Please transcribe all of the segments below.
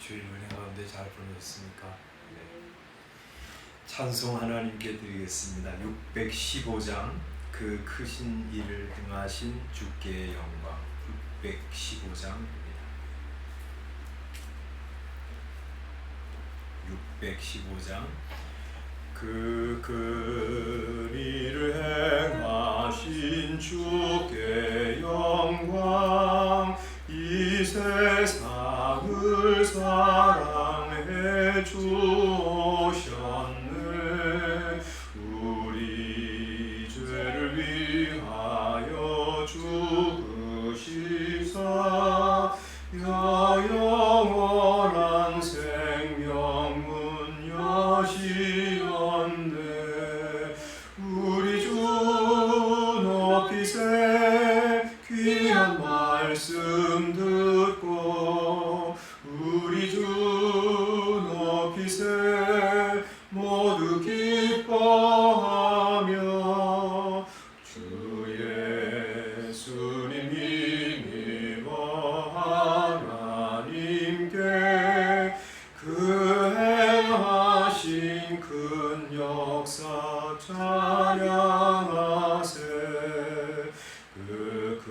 주일 은혜 가운데 잘 보내셨습니까? 네. 찬송 하나님께 드리겠습니다. 615장 그 크신 일을 행하신 주께 영광. 615장입니다. 615장 그 큰 일을 행하신 주께 영광. 이 세상을 사랑해 주셨네. 우리 죄를 위하여 죽으시사 영원한 생명문 여시었네. 우리 주 높이세 귀한 말씀 듣고 우리 주 높이세 모두 기뻐하며 주 예수님 이미와 하나님께 그 행하신 큰 역사 찬양하세. 그 큰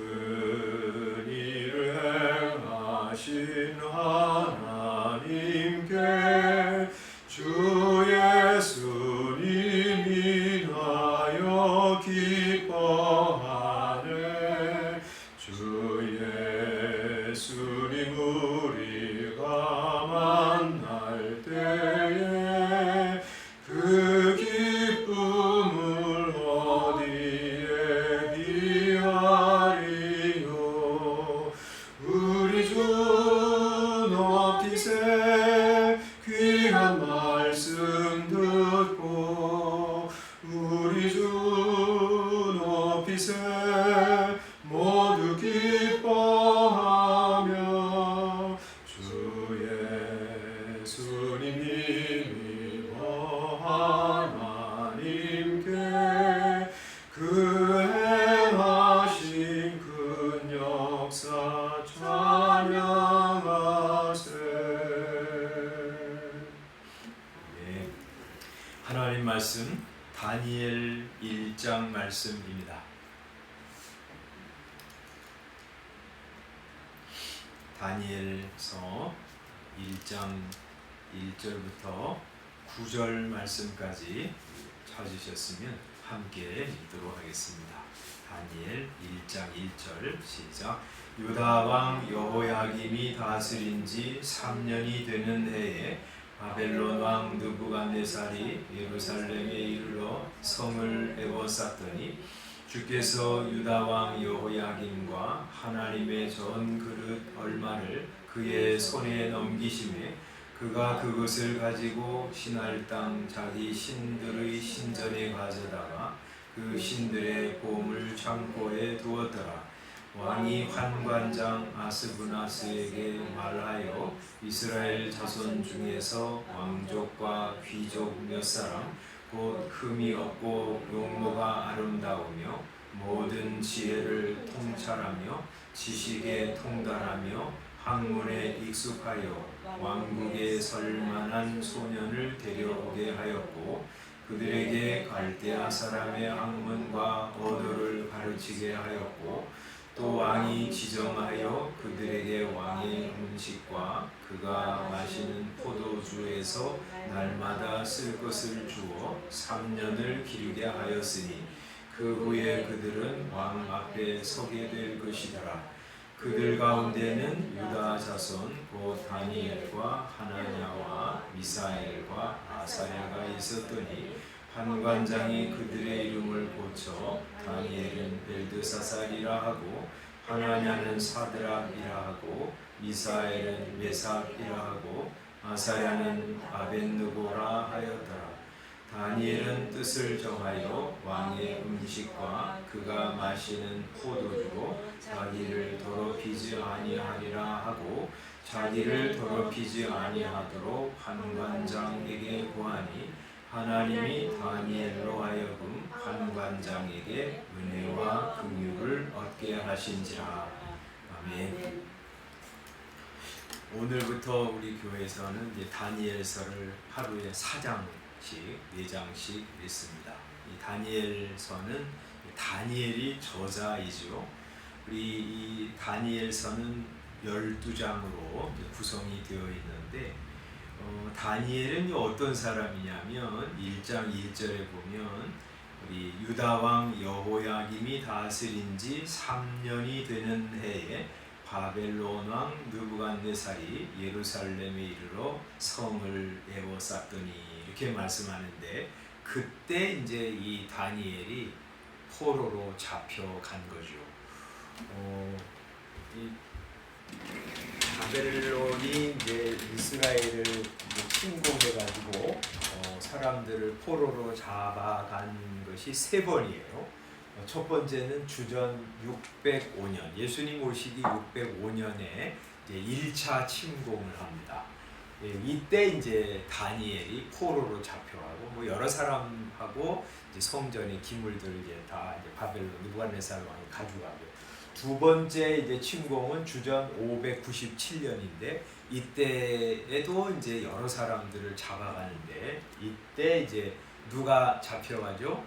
일을 행하신 하나님께 주 예수님 인하여 기뻐하네. 주 예수님 우리가 만날 때에 그 기쁨을 어디에 비하리요. 우리 주 높이세 귀한 말씀 듣고 우리 주 높이세 모두 기뻐하며 주 예수님 이와 하나님께 그 행하신 큰 역사 찬양하세. 네, 하나님 말씀 다니엘 1장 말씀입니다. 다니엘서 1장 1절부터 9절 말씀까지 찾으셨으면 함께 읽도록 하겠습니다. 다니엘 1장 1절 시작. 유다 왕 여호야김이 다스린 지 3년이 되는 해에 바벨론 왕 느부갓네살이 예루살렘에 이르러 성을 에워쌌더니 주께서 유다 왕 여호야김과 하나님의 전 그릇 얼마를 그의 손에 넘기심에 그가 그것을 가지고 신할 땅 자기 신들의 신전에 가져다가 그 신들의 보물 창고에 두었더라. 왕이 환관장 아스브나스에게 말하여 이스라엘 자손 중에서 왕족과 귀족 몇 사람 곧 흠이 없고 용모가 아름다우며 모든 지혜를 통찰하며 지식에 통달하며 학문에 익숙하여 왕국에 설 만한 소년을 데려오게 하였고 그들에게 갈대아 사람의 학문과 언어를 가르치게 하였고 또 왕이 지정하여 그들에게 왕의 음식과 그가 마시는 포도주에서 날마다 쓸 것을 주어 3년을 기르게 하였으니 그 후에 그들은 왕 앞에 서게 될 것이더라. 그들 가운데는 유다 자손 곧 다니엘과 하나냐와 미사엘과 아사야가 있었더니 환관장이 그들의 이름을 고쳐 다니엘은 벨드사살이라 하고 하나냐는 사드락이라 하고 미사엘은 메삭이라 하고 아사야는 아벳느고라 하였더라. 다니엘은 뜻을 정하여 왕의 음식과 그가 마시는 포도주로 자기를 더럽히지 아니하리라 하고 자기를 더럽히지 아니하도록 환관장에게 구하니 하나님이 다니엘로 하여금 환관장에게 은혜와 긍휼을 얻게 하신지라. 아멘. 오늘부터 우리 교회에서는 이제 다니엘서를 하루에 4장씩, 4장씩 읽습니다. 이 다니엘서는 다니엘이 저자이죠. 우리 이 다니엘서는 12장으로 구성이 되어 있는데 다니엘은 어떤 사람이냐면 1장 1절에 보면 우리 유다왕 여호야김이 다스린 지 3년이 되는 해에 바벨론 왕 느부갓네살이 예루살렘에 이르러 성을 에워쌌더니 이렇게 말씀하는데 그때 이제 이 다니엘이 포로로 잡혀간 거죠. 이 바벨론이 이제 이스라엘을 침공해가지고 사람들을 포로로 잡아간 것이 3번이에요. 첫 번째는 주전 605년, 예수님 오시기 605년에 이제 1차 침공을 합니다. 이때 이제 다니엘이 포로로 잡혀가고 여러 사람하고 이제 성전의 기물들을 이제 다 이제 바벨론 느부갓네살 왕이 가져가고. 두 번째 이제 침공은 주전 597년인데 이때에도 이제 여러 사람들을 잡아가는데 이때 이제 누가 잡혀가죠?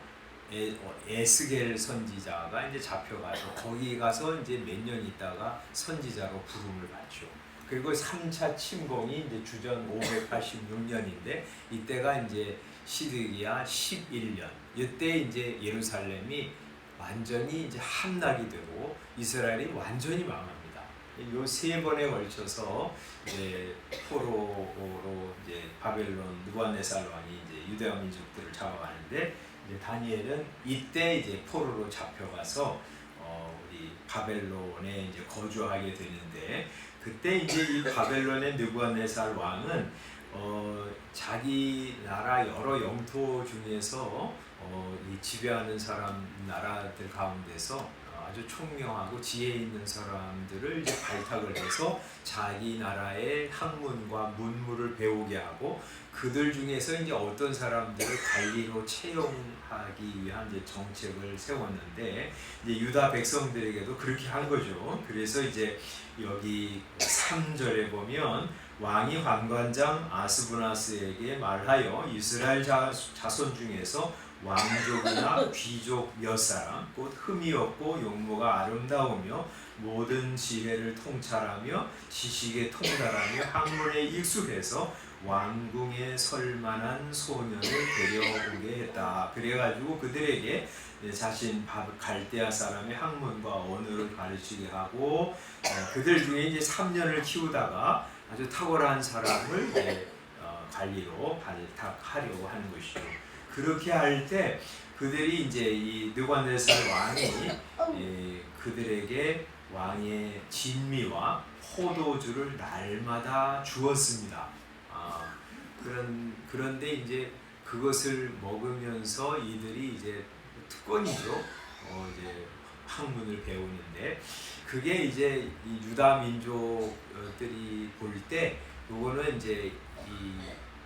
에스겔 선지자가 이제 잡혀가서 거기 가서 이제 몇 년 있다가 선지자로 부름을 받죠. 그리고 3차 침공이 이제 주전 586년인데 이때가 이제 시드기야 11년. 이때 이제 예루살렘이 완전히 이제 함락이 되고 이스라엘이 완전히 망합니다. 요 3번에 걸쳐서 이제 포로로 이제 바벨론 느부갓네살 왕이 이제 유대와 민족들을 잡아가는데 이제 다니엘은 이때 이제 포로로 잡혀가서 우리 바벨론에 이제 거주하게 되는데 그때 이제 이 바벨론의 느부갓네살 왕은 자기 나라 여러 영토 중에서 이 지배하는 사람 나라들 가운데서 아주 총명하고 지혜 있는 사람들을 이제 발탁을 해서 자기 나라의 학문과 문물을 배우게 하고 그들 중에서 이제 어떤 사람들을 관리로 채용하기 위한 이제 정책을 세웠는데 이제 유다 백성들에게도 그렇게 한 거죠. 그래서 이제 여기 3절에 보면 왕이 관관장 아스부나스에게 말하여 이스라엘 자손 중에서 왕족이나 귀족 몇 사람 곧 흠이 없고 용모가 아름다우며 모든 지혜를 통찰하며 지식에 통달하며 학문에 익숙해서 왕궁에 설 만한 소년을 데려오게 했다. 그래가지고 그들에게 자신 갈대아 사람의 학문과 언어를 가르치게 하고 그들 중에 이제 3년을 키우다가 아주 탁월한 사람을 관리로 발탁하려고 하는 것이죠. 그렇게 할 때 그들이 이제 이 느부갓네살 왕이 그들에게 왕의 진미와 포도주를 날마다 주었습니다. 그런데 이제 그것을 먹으면서 이들이 이제 특권이죠. 이제 학문을 배우는데 그게 이제 이 유다 민족들이 볼 때 요거는 이제 이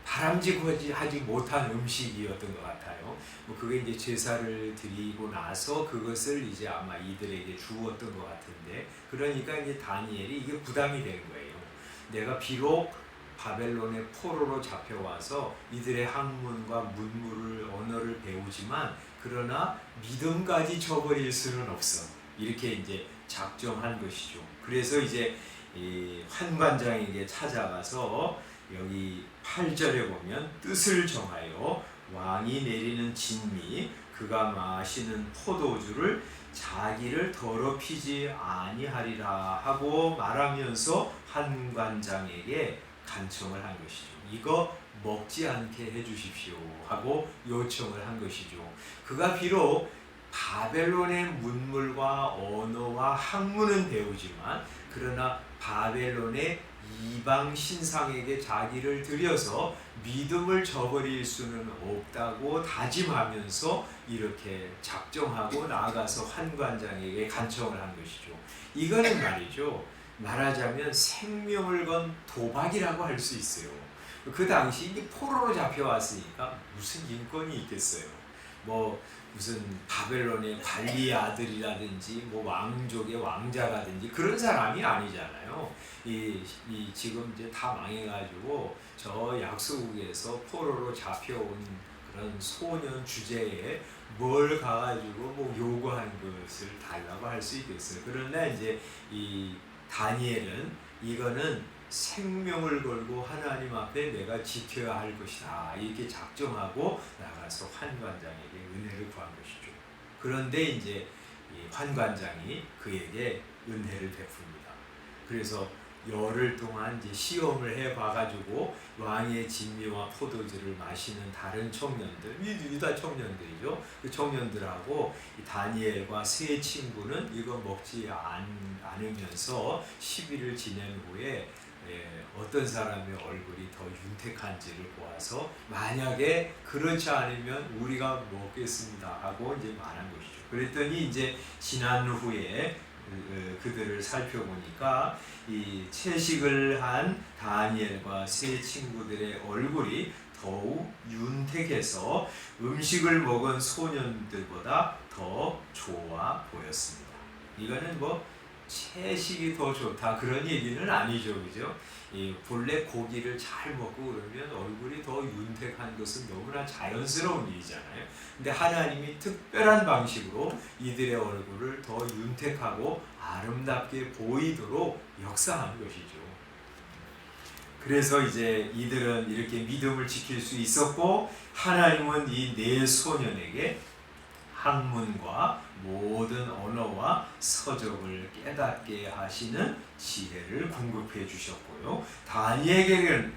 바람직하지 못한 음식이었던 것 같아요. 그게 이제 제사를 드리고 나서 그것을 이제 아마 이들에게 주었던 것 같은데 그러니까 이제 다니엘이 이게 부담이 된 거예요. 내가 비록 바벨론의 포로로 잡혀와서 이들의 학문과 문물을 언어를 배우지만 그러나 믿음까지 저버릴 수는 없어. 이렇게 이제 작정한 것이죠. 그래서 이제 이 환관장에게 찾아가서 여기 8절에 보면 뜻을 정하여 왕이 내리는 진미 그가 마시는 포도주를 자기를 더럽히지 아니하리라 하고 말하면서 환관장에게 간청을 한 것이죠. 이거 먹지 않게 해주십시오 하고 요청을 한 것이죠. 그가 비록 바벨론의 문물과 언어와 학문은 배우지만 그러나 바벨론의 이방 신상에게 자기를 들여서 믿음을 저버릴 수는 없다고 다짐하면서 이렇게 작정하고 나아가서 환관장에게 간청을 한 것이죠. 이거는 말이죠. 말하자면 생명을 건 도박이라고 할 수 있어요. 그 당시 포로로 잡혀왔으니까 무슨 인권이 있겠어요. 무슨 바벨론의 관리 아들이라든지 뭐 왕족의 왕자라든지 그런 사람이 아니잖아요. 이 지금 이제 다 망해가지고 저 약소국에서 포로로 잡혀온 그런 소년 주제에 뭘 가가지고 뭐 요구한 것을 달라고 할 수 있겠어요. 그러나 이제 이 다니엘은 이거는 생명을 걸고 하나님 앞에 내가 지켜야 할 것이다 이렇게 작정하고 나가서 환관장에게 은혜를 구한 것이죠. 그런데 이제 이 환관장이 그에게 은혜를 베풉니다. 그래서 열흘 동안 이제 시험을 해봐가지고 왕의 진미와 포도주를 마시는 다른 청년들, 유다 청년들이죠. 그 청년들하고 이 다니엘과 세 친구는 이거 먹지 않으면서 10일을 지낸 후에 어떤 사람의 얼굴이 더 윤택한지를 보아서 만약에 그렇지 않으면 우리가 먹겠습니다 하고 이제 말한 것이죠. 그랬더니 이제 지난 후에 그들을 살펴보니까 이 채식을 한 다니엘과 세 친구들의 얼굴이 더욱 윤택해서 음식을 먹은 소년들보다 더 좋아 보였습니다. 이거는 뭐 채식이 더 좋다 그런 얘기는 아니죠, 그죠? 본래 고기를 잘 먹고 그러면 얼굴이 더 윤택한 것은 너무나 자연스러운 일이잖아요. 근데 하나님이 특별한 방식으로 이들의 얼굴을 더 윤택하고 아름답게 보이도록 역사한 것이죠. 그래서 이제 이들은 이렇게 믿음을 지킬 수 있었고 하나님은 이 네 소년에게 학문과 모든 언어와 서적을 깨닫게 하시는 지혜를 공급해 주셨고요. 다니엘에게는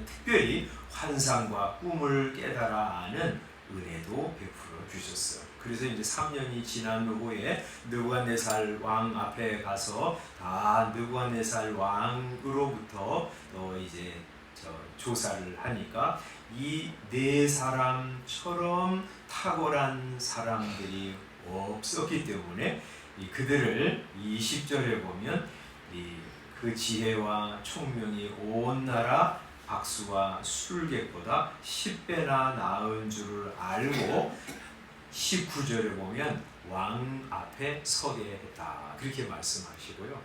특별히 환상과 꿈을 깨달아 아는 은혜도 베풀어 주셨어요. 그래서 이제 3년이 지난 후에 느부갓네살 왕 앞에 가서 다 느부갓네살 왕으로부터 이제 조사를 하니까 이 네 사람처럼 탁월한 사람들이 없었기 때문에 그들을 20절에 보면 그 지혜와 총명이 온 나라 박수와 술객보다 10배나 나은 줄을 알고 19절에 보면 왕 앞에 서게 했다 그렇게 말씀하시고요.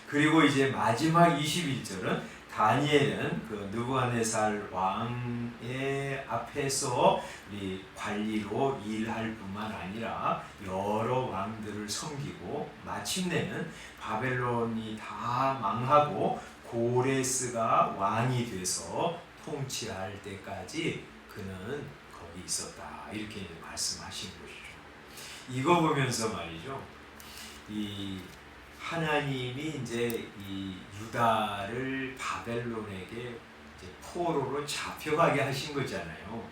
그리고 이제 마지막 21절은 다니엘은 그 느부갓네살 왕의 앞에서 관리로 일할 뿐만 아니라 여러 왕들을 섬기고 마침내는 바벨론이 다 망하고 고레스가 왕이 돼서 통치할 때까지 그는 거기 있었다 이렇게 말씀하신 것이죠. 이거 보면서 말이죠. 하나님이 이제 이 유다를 바벨론에게 이제 포로로 잡혀가게 하신 거잖아요.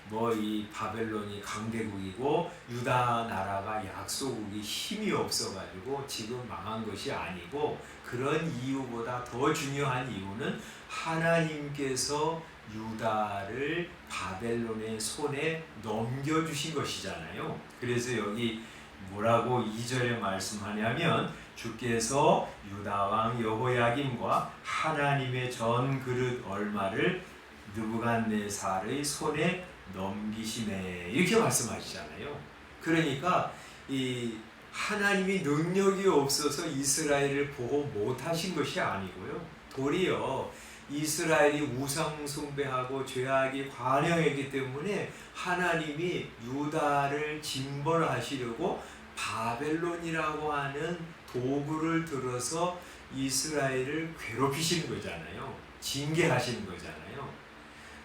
뭐 이 바벨론이 강대국이고 유다 나라가 약소국이 힘이 없어가지고 지금 망한 것이 아니고 그런 이유보다 더 중요한 이유는 하나님께서 유다를 바벨론의 손에 넘겨주신 것이잖아요. 그래서 여기 뭐라고 2절에 말씀하냐면 주께서 유다왕 여호야김과 하나님의 전 그릇 얼마를 느부갓네살의 손에 넘기시네 이렇게 말씀하시잖아요. 그러니까 이 하나님이 능력이 없어서 이스라엘을 보호 못하신 것이 아니고요. 도리어 이스라엘이 우상 숭배하고 죄악이 관영했기 때문에 하나님이 유다를 징벌하시려고 바벨론이라고 하는 도구를 들어서 이스라엘을 괴롭히시는 거잖아요. 징계하시는 거잖아요.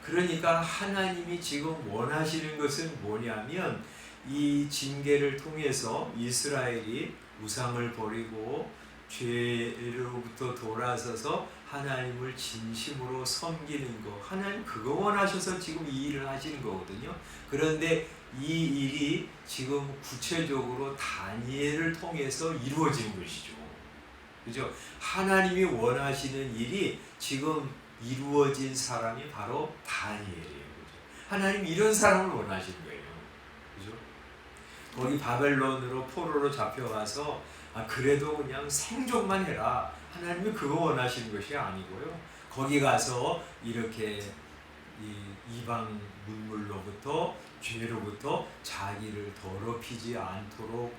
그러니까 하나님이 지금 원하시는 것은 뭐냐면 이 징계를 통해서 이스라엘이 우상을 버리고 죄로부터 돌아서서 하나님을 진심으로 섬기는 거, 하나님 그거 원하셔서 지금 이 일을 하시는 거거든요. 그런데 이 일이 지금 구체적으로 다니엘을 통해서 이루어진 것이죠. 그죠? 하나님이 원하시는 일이 지금 이루어진 사람이 바로 다니엘이에요. 그죠? 하나님이 이런 사람을 원하시는 거예요. 그죠? 거기 바벨론으로 포로로 잡혀가서 그래도 그냥 생존만 해라. 하나님이 그거 원하시는 것이 아니고요. 거기 가서 이렇게 이 이방 문물로부터 죄로부터 자기를 더럽히지 않도록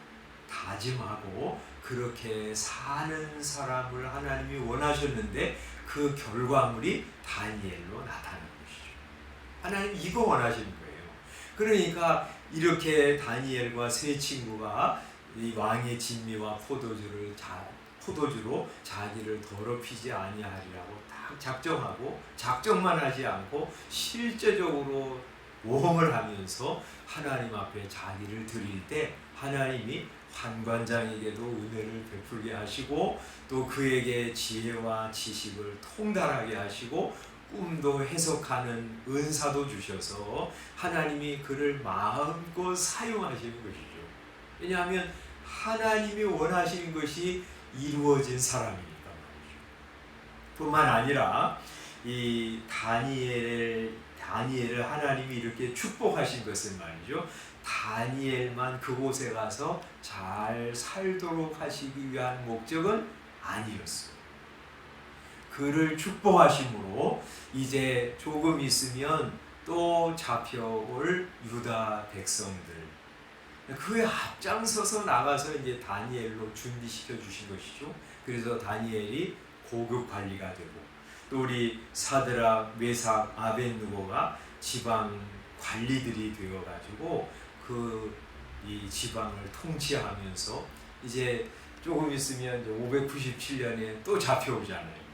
다짐하고 그렇게 사는 사람을 하나님이 원하셨는데 그 결과물이 다니엘로 나타난 것이죠. 하나님 이거 원하시는 거예요. 그러니까 이렇게 다니엘과 세 친구가 이 왕의 진미와 포도주로 자기를 더럽히지 아니하리라고 딱 작정하고 작정만 하지 않고 실제적으로 모험을 하면서 하나님 앞에 자기를 드릴 때 하나님이 환관장에게도 은혜를 베풀게 하시고 또 그에게 지혜와 지식을 통달하게 하시고 꿈도 해석하는 은사도 주셔서 하나님이 그를 마음껏 사용하시는 것이죠. 왜냐하면 하나님이 원하시는 것이 이루어진 사람이니까 말이죠. 뿐만 아니라 이 다니엘을 하나님이 이렇게 축복하신 것은 말이죠. 다니엘만 그곳에 가서 잘 살도록 하시기 위한 목적은 아니었어요. 그를 축복하심으로 이제 조금 있으면 또 잡혀올 유다 백성들 그에 앞장서서 나가서 이제 다니엘로 준비시켜 주신 것이죠. 그래서 다니엘이 고급 관리가 되고 또 우리 사드락, 메삭, 아벳느고가 지방 관리들이 되어가지고 이 지방을 통치하면서 이제 조금 있으면 이제 597년에 또 잡혀오잖아요.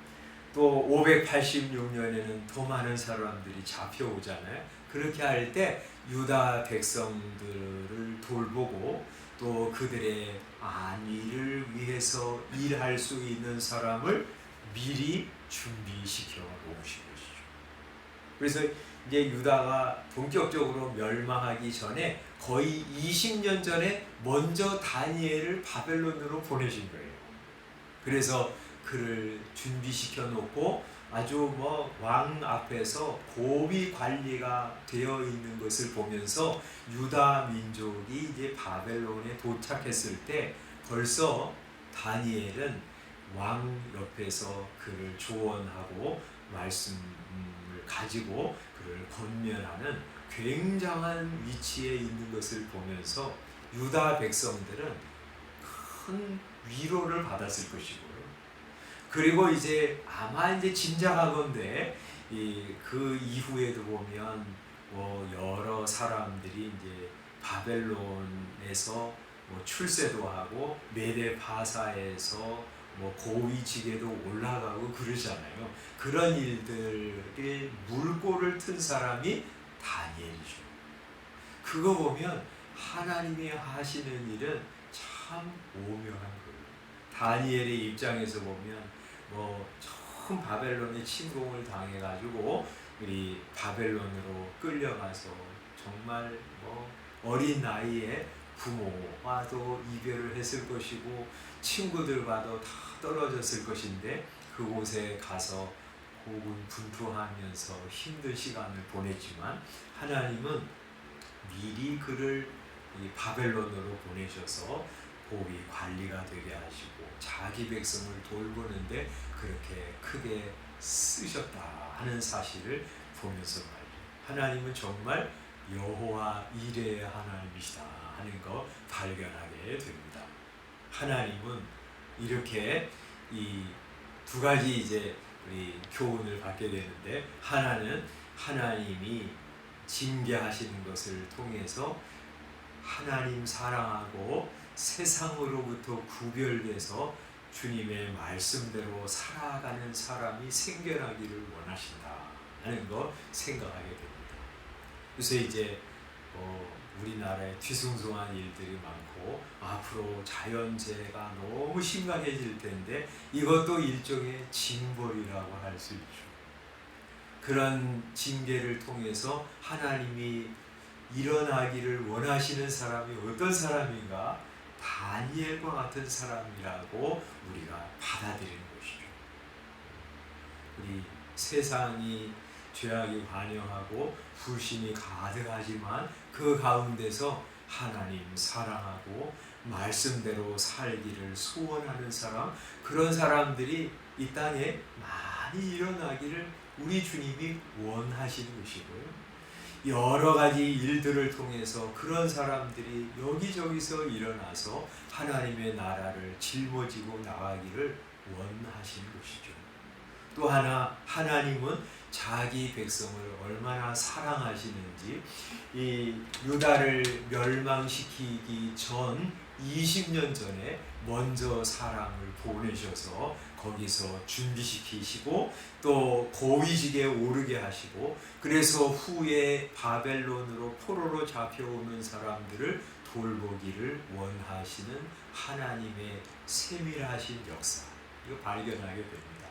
또 586년에는 더 많은 사람들이 잡혀오잖아요. 그렇게 할 때 유다 백성들을 돌보고 또 그들의 안위를 위해서 일할 수 있는 사람을 미리 준비시켜 놓으신 것이죠. 그래서 이제 유다가 본격적으로 멸망하기 전에 거의 20년 전에 먼저 다니엘을 바벨론으로 보내신 거예요. 그래서 그를 준비시켜 놓고 아주 왕 앞에서 고위 관리가 되어 있는 것을 보면서 유다 민족이 이제 바벨론에 도착했을 때 벌써 다니엘은 왕 옆에서 그를 조언하고 말씀을 가지고 그를 권면하는 굉장한 위치에 있는 것을 보면서 유다 백성들은 큰 위로를 받았을 것이고요. 그리고 이제 아마 이제 짐작하건대 그 이후에도 보면 여러 사람들이 이제 바벨론에서 출세도 하고 메데바사에서 고위직에도 올라가고 그러잖아요. 그런 일들의 물꼬를 튼 사람이 다니엘이죠. 그거 보면 하나님이 하시는 일은 참 오묘한 거예요. 다니엘의 입장에서 보면 처음 바벨론에 침공을 당해가지고 우리 바벨론으로 끌려가서 정말 어린 나이에 부모와도 이별을 했을 것이고 친구들과도 다 떨어졌을 것인데 그곳에 가서 고군분투하면서 힘든 시간을 보냈지만 하나님은 미리 그를 바벨론으로 보내셔서 고위 관리가 되게 하시고 자기 백성을 돌보는데 그렇게 크게 쓰셨다 하는 사실을 보면서 말이죠. 하나님은 정말 여호와 이레의 하나님이시다 하는 거 발견하게 됩니다. 하나님은 이렇게 이 두 가지 이제 우리 교훈을 받게 되는데 하나는 하나님이 징계하시는 것을 통해서 하나님 사랑하고 세상으로부터 구별돼서 주님의 말씀대로 살아가는 사람이 생겨나기를 원하신다 하는 거 생각하게 됩니다. 그래서 이제 우리나라에 뒤숭숭한 일들이 많고 앞으로 자연재해가 너무 심각해질 텐데 이것도 일종의 징벌이라고 할 수 있죠. 그런 징계를 통해서 하나님이 일어나기를 원하시는 사람이 어떤 사람인가? 다니엘과 같은 사람이라고 우리가 받아들이는 것이죠. 우리 세상이 죄악이 관영하고 불신이 가득하지만 그 가운데서 하나님 사랑하고 말씀대로 살기를 소원하는 사람, 그런 사람들이 이 땅에 많이 일어나기를 우리 주님이 원하시는 것이고요. 여러 가지 일들을 통해서 그런 사람들이 여기저기서 일어나서 하나님의 나라를 짊어지고 나가기를 원하시는 것이죠. 또 하나, 하나님은 자기 백성을 얼마나 사랑하시는지 이 유다를 멸망시키기 전 20년 전에 먼저 사람을 보내셔서 거기서 준비시키시고 또 고위직에 오르게 하시고, 그래서 후에 바벨론으로 포로로 잡혀오는 사람들을 돌보기를 원하시는 하나님의 세밀하신 역사, 이거 발견하게 됩니다.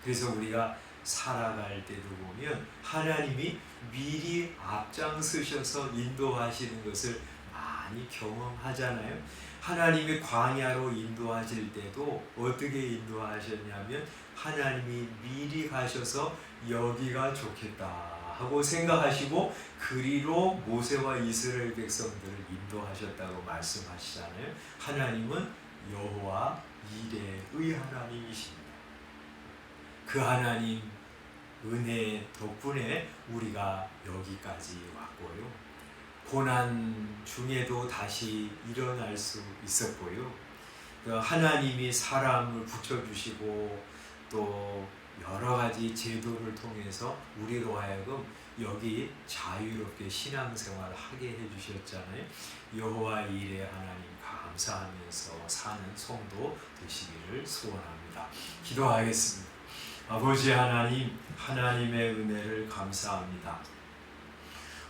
그래서 우리가 살아갈 때도 보면 하나님이 미리 앞장서셔서 인도하시는 것을 많이 경험하잖아요. 하나님이 광야로 인도하실 때도 어떻게 인도하셨냐면 하나님이 미리 가셔서 여기가 좋겠다 하고 생각하시고 그리로 모세와 이스라엘 백성들을 인도하셨다고 말씀하시잖아요. 하나님은 여호와 이레의 하나님이십니다. 그 하나님 은혜 덕분에 우리가 여기까지 왔고요. 고난 중에도 다시 일어날 수 있었고요. 하나님이 사람을 붙여주시고 또 여러 가지 제도를 통해서 우리로 하여금 여기 자유롭게 신앙생활을 하게 해주셨잖아요. 여호와 이레 하나님 감사하면서 사는 성도 되시기를 소원합니다. 기도하겠습니다. 아버지 하나님, 하나님의 은혜를 감사합니다.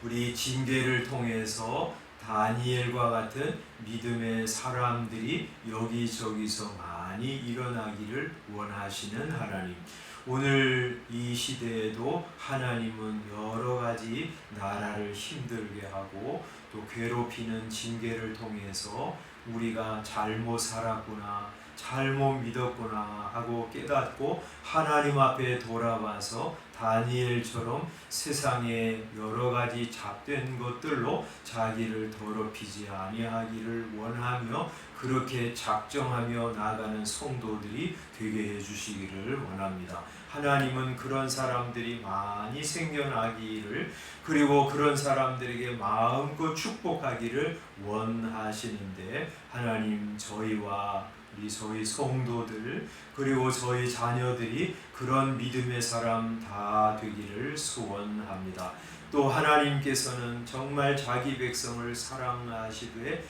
우리 징계를 통해서 다니엘과 같은 믿음의 사람들이 여기저기서 많이 일어나기를 원하시는 하나님, 오늘 이 시대에도 하나님은 여러 가지 나라를 힘들게 하고 또 괴롭히는 징계를 통해서 우리가 잘못 살았구나, 잘못 믿었구나 하고 깨닫고 하나님 앞에 돌아와서 다니엘처럼 세상의 여러 가지 잡된 것들로 자기를 더럽히지 아니하기를 원하며 그렇게 작정하며 나아가는 성도들이 되게 해주시기를 원합니다. 하나님은 그런 사람들이 많이 생겨나기를, 그리고 그런 사람들에게 마음껏 축복하기를 원하시는데, 하나님 저희와 저희 성도들 그리고 저희 자녀들이 그런 믿음의 사람 다 되기를 소원합니다. 또 하나님께서는 정말 자기 백성을 사랑하시되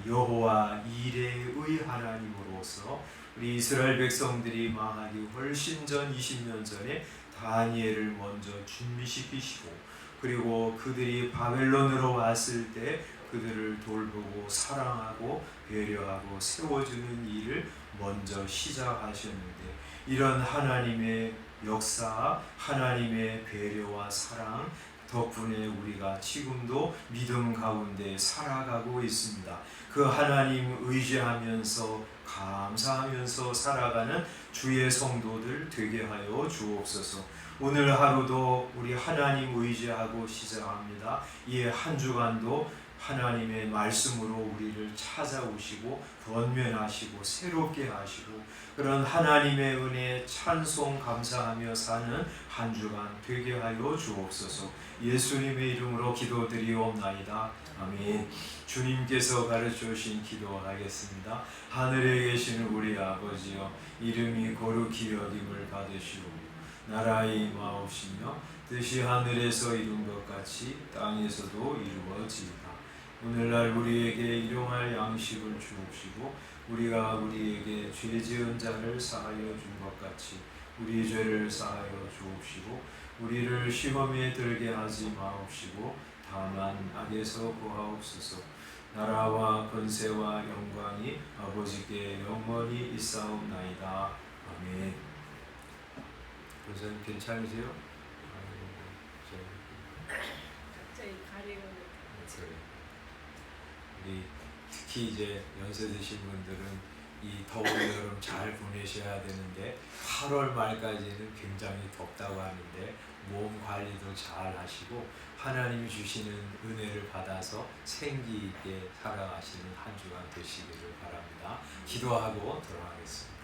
여호와 이레의 하나님으로서 우리 이스라엘 백성들이 망하기 훨씬 전 20년 전에 다니엘을 먼저 준비시키시고, 그리고 그들이 바벨론으로 왔을 때 그들을 돌보고 사랑하고 배려하고 세워주는 일을 먼저 시작하셨는데, 이런 하나님의 역사, 하나님의 배려와 사랑 덕분에 우리가 지금도 믿음 가운데 살아가고 있습니다. 그 하나님 의지하면서 감사하면서 살아가는 주의 성도들 되게 하여 주옵소서. 오늘 하루도 우리 하나님 의지하고 시작합니다. 이 한 주간도 하나님의 말씀으로 우리를 찾아오시고 권면하시고 새롭게 하시고 그런 하나님의 은혜에 찬송 감사하며 사는 한 주간 되게 하여 주옵소서. 예수님의 이름으로 기도드리옵나이다. 아멘. 주님께서 가르쳐 주신 기도하겠습니다. 하늘에 계시는 우리 아버지여, 이름이 거룩히 여김을 받으시고 나라의 임하옵시며 뜻이 하늘에서 이룬 것 같이 땅에서도 이루어지이다. 오늘날 우리에게 일용할 양식을 주옵시고 우리가 우리에게 죄 지은 자를 사하여 준 것 같이 우리 죄를 사하여 주옵시고 우리를 시험에 들게 하지 마옵시고 다만 악에서 구하옵소서. 나라와 권세와 영광이 아버지께 영원히 있사옵나이다. 아멘. 선생님 괜찮으세요? 갑자기 가리고 특히 이제 연세 드신 분들은 이 더운 여름 잘 보내셔야 되는데 8월 말까지는 굉장히 덥다고 하는데 몸 관리도 잘 하시고 하나님이 주시는 은혜를 받아서 생기 있게 살아가시는 한 주간 되시기를 바랍니다. 기도하고 돌아가겠습니다.